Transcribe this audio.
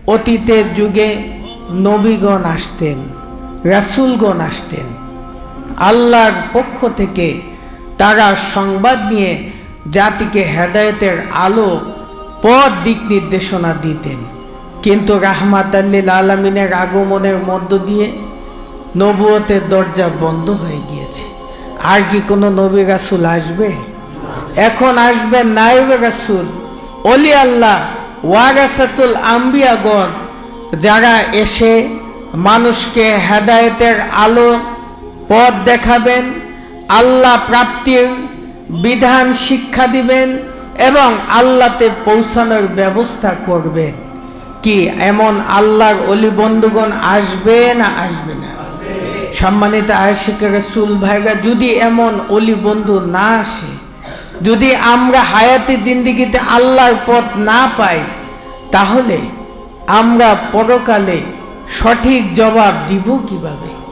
অতীতের যুগে নবীগণ আসতেন, রাসূলগণ আসতেন, আল্লাহর পক্ষ থেকে তারা সংবাদ নিয়ে জাতিকে হেদায়েতের আলো, পথ, দিক নির্দেশনা দিতেন। কিন্তু রাহমাতাল লিল আলামিনের আগমনের মধ্য দিয়ে নবুয়তের দরজা বন্ধ হয়ে গিয়েছে। আর কি কোনো নবী রাসূল আসবে? এখন আসবেন নায়েবে রাসূল, ওলি আল্লাহ, ওয়ারাসাতুল আম্বিয়াগণ, যারা এসে মানুষকে হেদায়েতের আলো, পথ দেখাবেন, আল্লাহ প্রাপ্তির বিধান শিক্ষা দিবেন এবং আল্লাহতে পৌঁছানোর ব্যবস্থা করবেন। কি এমন আল্লাহর অলি বন্ধুগণ আসবে না আসবে না? সম্মানিত আশিকে রাসূল ভাইরা, যদি এমন অলি বন্ধু না আসে, যদি আমরা হায়াতে জিন্দেগিতে আল্লাহর পথ না পাই, তাহলে আমরা পরকালে সঠিক জবাব দিব কিভাবে?